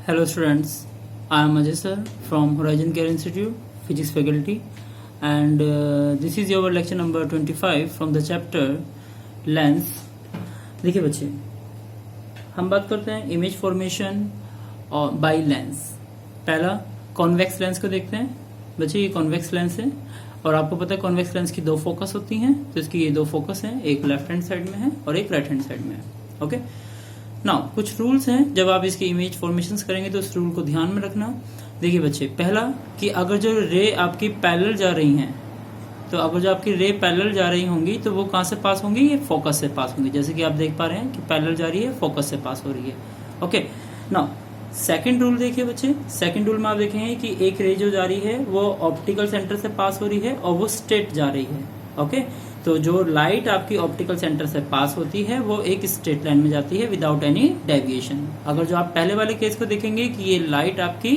Hello students, I am Ajay sir from Horizon Care Institute, Physics faculty, and this is your lecture number 25 from the chapter Lens. देखिए बच्चे, हम बात करते हैं image formation और by lens. पहला convex lens को देखते हैं। बच्चे ये कॉन्वेक्स लेंस है और आपको पता है कॉन्वेक्स लेंस की दो फोकस होती हैं, तो इसकी ये दो फोकस हैं, एक लेफ्ट हैंड साइड में है और एक राइट हैंड साइड में है। ओके, नाउ कुछ रूल्स हैं जब आप इसकी इमेज फॉर्मेशंस करेंगे तो उस रूल को ध्यान में रखना। देखिए बच्चे, पहला कि अगर जो रे आपकी पैरेलल जा रही हैं, तो अगर जो आपकी रे पैरेलल जा रही होंगी तो वो कहाँ से पास होंगी? ये फोकस से पास होंगी। जैसे कि आप देख पा रहे हैं कि पैरेलल जा रही है, फोकस से पास हो रही है। ओके, नाउ सेकंड रूल देखिए बच्चे, सेकंड रूल में आप देखेंगे कि एक रे जो जा रही है वो ऑप्टिकल सेंटर से पास हो रही है और वो स्ट्रेट जा रही है। ओके, तो जो लाइट आपकी ऑप्टिकल सेंटर से पास होती है वो एक स्ट्रेट लाइन में जाती है विदाउट एनी डेविएशन। अगर जो आप पहले वाले केस को देखेंगे कि ये लाइट आपकी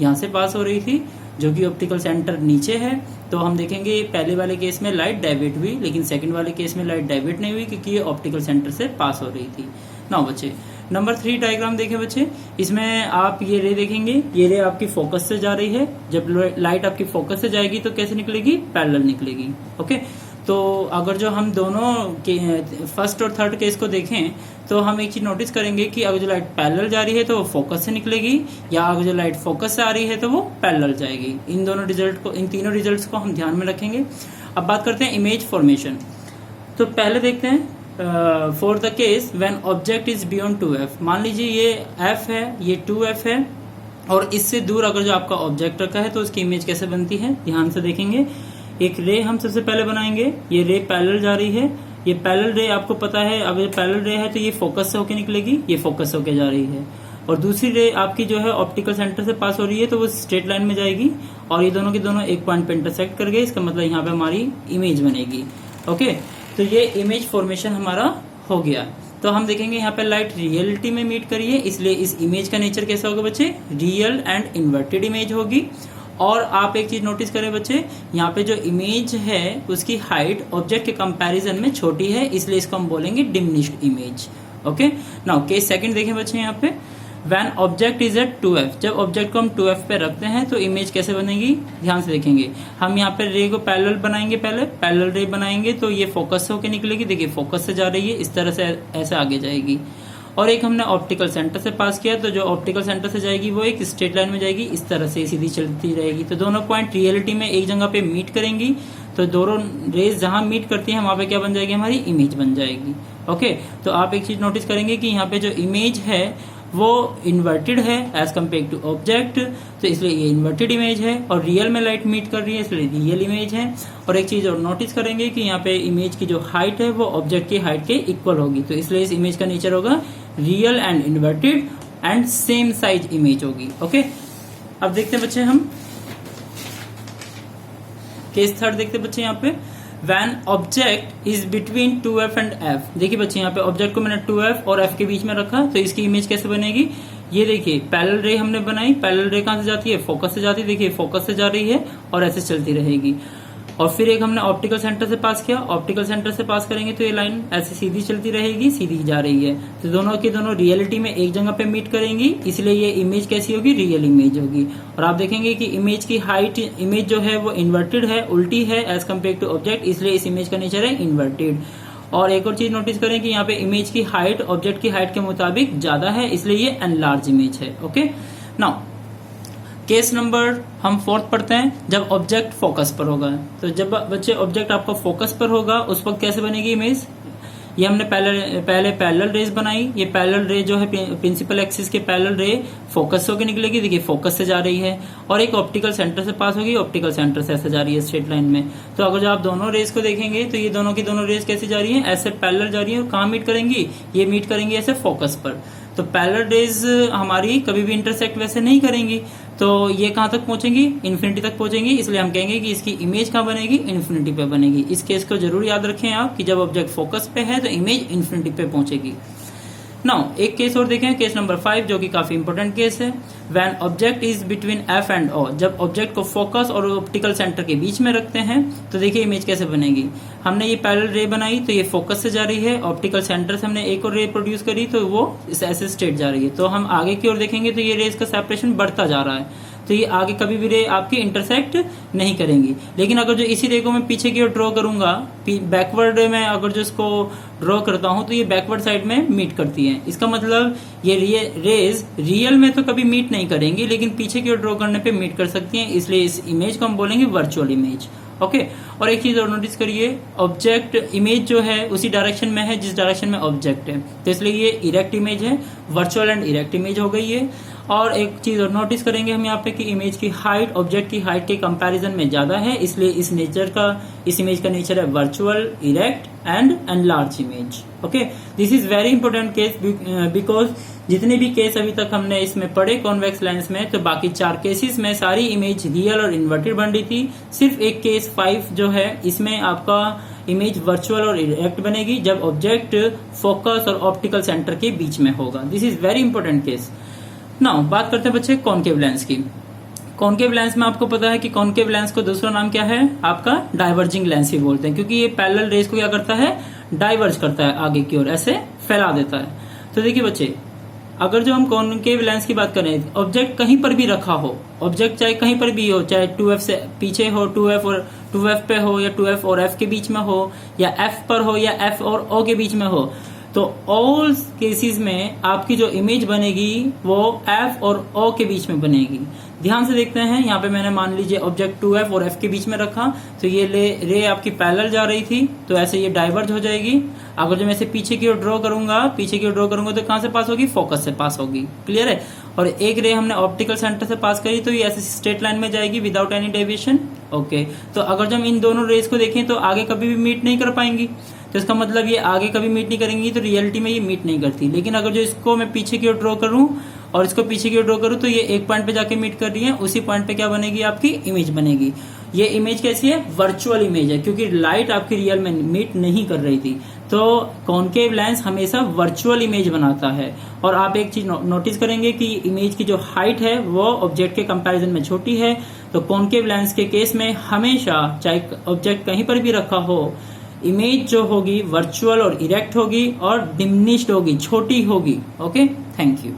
यहाँ से पास हो रही थी जो कि ऑप्टिकल सेंटर नीचे है, तो हम देखेंगे पहले वाले केस में लाइट डाइवर्ट हुई, लेकिन सेकंड वाले केस में लाइट डाइवर्ट नहीं हुई क्योंकि ये ऑप्टिकल सेंटर से पास हो रही थी। नाउ बच्चे, नंबर 3 डायग्राम देखें बच्चे, इसमें आप ये रे देखेंगे, ये रे आपकी फोकस से जा रही है। जब लाइट आपकी फोकस से जाएगी तो कैसे निकलेगी? पैरेलल निकलेगी। ओके, तो अगर जो हम दोनों के फर्स्ट और थर्ड केस को देखें तो हम एक चीज नोटिस करेंगे कि अगर जो लाइट पैरेलल जा रही है तो वो फोकस से निकलेगी, या अगर जो लाइट फोकस से आ रही है तो वो पैरेलल जाएगी। इन दोनों रिजल्ट को, इन तीनों रिजल्ट्स को हम ध्यान में रखेंगे। अब बात करते हैं इमेज फॉर्मेशन। तो पहले देखते हैं for the case when object is beyond 2f। मान लीजिए ये f है, ये 2f है और इससे दूर अगर जो आपका ऑब्जेक्ट रखा है तो उसकी इमेज कैसे बनती है, ध्यान से देखेंगे। एक रे हम सबसे पहले बनाएंगे, ये रे पैरेलल जा रही है, ये पैरेलल रे आपको पता है, अब ये पैरेलल रे है तो ये फोकस से होके निकलेगी, ये फोकस से होके जा रही है। और दूसरी रे आपकी जो है ऑप्टिकल सेंटर से पास हो रही है तो वो स्ट्रेट लाइन में जाएगी और ये दोनों के दोनों एक पॉइंट पे इंटरसेक्ट कर गए, इसका मतलब यहाँ पे हमारी इमेज बनेगी। ओके, तो ये इमेज फॉर्मेशन हमारा हो गया। तो हम देखेंगे यहाँ पे लाइट रियलिटी में मीट करी है, इसलिए इस इमेज का नेचर कैसा होगा बच्चे? रियल एंड इन्वर्टेड इमेज होगी। और आप एक चीज नोटिस करें बच्चे, यहाँ पे जो इमेज है उसकी हाइट ऑब्जेक्ट के कंपैरिजन में छोटी है, इसलिए इसको हम बोलेंगे diminished image. Okay, now case second देखें बच्चे, यहाँ पे when object is eight 2f। जब ऑब्जेक्ट को हम 2f पे रखते हैं तो इमेज कैसे बनेगी, ध्यान से देखेंगे। हम यहाँ पे रे को पैरेलल बनाएंगे, पहले पैरेलल रे बनाएंगे तो ये फोकस से होकर निकलेगी। देखिए फोकस से जा रही है, इस तरह से ऐसे आगे जाएगी। और एक हमने ऑप्टिकल सेंटर से पास किया, तो जो ऑप्टिकल सेंटर से जाएगी वो एक स्ट्रेट लाइन में जाएगी, इस तरह से सीधी चलती रहेगी। तो दोनों पॉइंट रियलिटी में एक जगह पे मीट करेंगी, तो दोनों रेज जहां मीट करती हैं वहां पे क्या बन जाएगी? हमारी इमेज बन जाएगी। ओके, तो आप एक चीज नोटिस करेंगे कि यहाँ पे जो इमेज है वो इन्वर्टेड है एज कम्पेयर टू ऑब्जेक्ट, तो इसलिए ये इन्वर्टेड इमेज है। और रियल में लाइट मीट कर रही है इसलिए रियल इमेज है। और एक चीज और नोटिस करेंगे कि यहाँ पे इमेज की जो हाइट है वो ऑब्जेक्ट की हाइट के इक्वल होगी, तो इसलिए इस इमेज का नेचर होगा real and inverted and same size image होगी। ओके, अब देखते हैं बच्चे हम केस थर्ड देखते हैं बच्चे, यहाँ पे when object is between 2f and f। देखिए बच्चे, यहाँ पे ऑब्जेक्ट को मैंने 2f और f के बीच में रखा, तो इसकी इमेज कैसे बनेगी? ये देखिए पैरेलल रे हमने बनाई, पैरेलल रे कहां से जाती है? फोकस से जाती है। देखिए फोकस से जा रही है और ऐसे चलती रहेगी। और फिर एक हमने ऑप्टिकल सेंटर से पास किया, ऑप्टिकल सेंटर से पास करेंगे तो ये लाइन ऐसे सीधी चलती रहेगी, सीधी जा रही है। तो दोनों की दोनों रियलिटी में एक जगह पे मीट करेंगी, इसलिए ये इमेज कैसी होगी? रियल इमेज होगी। और आप देखेंगे कि इमेज की हाइट, इमेज जो है वो इन्वर्टेड है, उल्टी है एज कम्पेयर टू ऑब्जेक्ट, इसलिए इस इमेज का नेचर है इन्वर्टेड। और एक और चीज नोटिस करें कि यहाँ पे इमेज की हाइट ऑब्जेक्ट की हाइट के मुताबिक ज्यादा है, इसलिए ये एनलार्ज इमेज है। ओके, नाउ केस नंबर हम फोर्थ पढ़ते हैं, जब ऑब्जेक्ट फोकस पर होगा। तो जब बच्चे ऑब्जेक्ट आपका फोकस पर होगा उस वक्त कैसे बनेगी इमेज? ये हमने पहले पैरेलल रेज बनाई, ये पैरेलल रे जो है प्रिंसिपल एक्सिस के पैरेलल रे फोकस से होकर निकलेगी। देखिए फोकस से जा रही है और एक ऑप्टिकल सेंटर से पास होगी, ऑप्टिकल सेंटर से ऐसे जा रही है स्ट्रेट लाइन में। तो अगर जो आप दोनों रेज को देखेंगे तो ये दोनों की दोनों रेज कैसे जा रही है? ऐसे पैरेलल जा रही है। और कहाँ मीट करेंगी? ये मीट करेंगी ऐसे फोकस पर। तो पैरेलल रेज हमारी कभी भी इंटरसेक्ट वैसे नहीं करेंगी, तो ये कहां तक पहुंचेंगी? इन्फिनिटी तक पहुंचेंगी, इसलिए हम कहेंगे कि इसकी इमेज कहां बनेगी? इन्फिनिटी पे बनेगी। इस केस को जरूर याद रखें आप कि जब ऑब्जेक्ट फोकस पे है तो इमेज इन्फिनिटी पे पहुंचेगी। नाउ एक केस और देखें, केस नंबर 5 जो कि काफी इंपॉर्टेंट केस है। When object is between F and O, जब ऑब्जेक्ट को फोकस और ऑप्टिकल सेंटर के बीच में रखते हैं तो देखिए इमेज कैसे बनेगी। हमने ये पैरेलल रे बनाई तो ये फोकस से जा रही है, ऑप्टिकल सेंटर से हमने एक और रे प्रोड्यूस करी तो वो ऐसे स्ट्रेट जा रही है। तो हम आगे की ओर देखेंगे तो ये रेज का सेपरेशन बढ़ता जा रहा है, तो ये आगे कभी भी रे आपकी इंटरसेक्ट नहीं करेंगी। लेकिन अगर जो इसी रे को मैं पीछे की ओर ड्रॉ करूंगा, बैकवर्ड में अगर जो इसको ड्रॉ करता हूं तो ये बैकवर्ड साइड में मीट करती है। इसका मतलब ये रेज रियल में तो कभी मीट नहीं करेंगी, लेकिन पीछे की ओर ड्रॉ करने पे मीट कर सकती हैं। इसलिए इस इमेज को हम बोलेंगे वर्चुअल इमेज। ओके, और एक चीज और नोटिस करिए, ऑब्जेक्ट इमेज जो है उसी डायरेक्शन में है जिस डायरेक्शन में ऑब्जेक्ट है, तो इसलिए ये इरेक्ट इमेज है, वर्चुअल एंड इरेक्ट इमेज हो गई है। और एक चीज और नोटिस करेंगे हम यहाँ पे कि इमेज की हाइट ऑब्जेक्ट की हाइट के कंपैरिजन में ज्यादा है, इसलिए इस इमेज का नेचर है virtual, erect and enlarge image. Okay, this is very important case because जितने भी केस अभी तक हमने इसमें पढ़े कॉन्वेक्स लेंस में, तो बाकी 4 केसेस में सारी इमेज रियल और इन्वर्टेड बन रही थी। सिर्फ एक केस 5 जो है इसमें आपका इमेज वर्चुअल और इरेक्ट बनेगी जब ऑब्जेक्ट फोकस और ऑप्टिकल सेंटर के बीच में होगा। This is very important case. Now बात करते हैं बच्चे कॉनकेव लेंस की। कॉनकेव लेंस में आपको पता है कि कॉनकेव लेंस को दूसरा नाम क्या है आपका, डाइवर्जिंग लेंस भी बोलते हैं, क्योंकि ये पैरेलल रेज को क्या करता है, डाइवर्ज करता है आगे की ओर, ऐसे फैला देता है। तो देखिए बच्चे, अगर जो हम कॉनकेव लेंस की बात करें, ऑब्जेक्ट कहीं पर भी रखा हो, ऑब्जेक्ट चाहे कहीं पर भी हो, चाहे 2f से पीछे हो, 2f और 2f पे हो, या 2f और f के बीच में हो, या f पर हो, या f और o के बीच में हो, तो ऑल केसेस में आपकी जो इमेज बनेगी वो f और o के बीच में बनेगी। ध्यान से देखते हैं, यहाँ पे मैंने मान लीजिए ऑब्जेक्ट 2f और f के बीच में रखा, तो ये रे आपकी पैरेलल जा रही थी, तो ऐसे ये डाइवर्ज हो जाएगी। अगर जो मैं इसे पीछे की ओर ड्रॉ करूंगा तो कहाँ से पास होगी, फोकस से पास होगी। क्लियर है। और एक रे हमने ऑप्टिकल सेंटर से पास करी तो ये ऐसे स्ट्रेट लाइन में जाएगी विदाउट एनी डेविएशन। ओके, तो अगर जो हम इन दोनों रेज को देखें तो आगे कभी भी मीट नहीं कर पाएंगी, तो इसका मतलब ये आगे कभी मीट नहीं करेंगी, तो रियलिटी में ये मीट नहीं करती। लेकिन अगर जो इसको मैं पीछे की ओर ड्रॉ करूं और इसको पीछे की ओर ड्रॉ करूं तो ये एक पॉइंट पे जाके मीट कर रही है, उसी पॉइंट पे क्या बनेगी, आपकी इमेज बनेगी। ये इमेज कैसी है, वर्चुअल इमेज है, क्योंकि लाइट आपकी रियल में मीट नहीं कर रही थी। तो कॉनकेव लेंस हमेशा वर्चुअल इमेज बनाता है। और आप एक चीज नोटिस करेंगे कि इमेज की जो हाइट है वो ऑब्जेक्ट के कंपैरिजन में छोटी है। तो कॉनकेव लेंस के केस में हमेशा चाहे ऑब्जेक्ट कहीं पर भी रखा हो, इमेज जो होगी वर्चुअल और इरेक्ट होगी और डिमिनिश्ड होगी, छोटी होगी। Okay, thank you.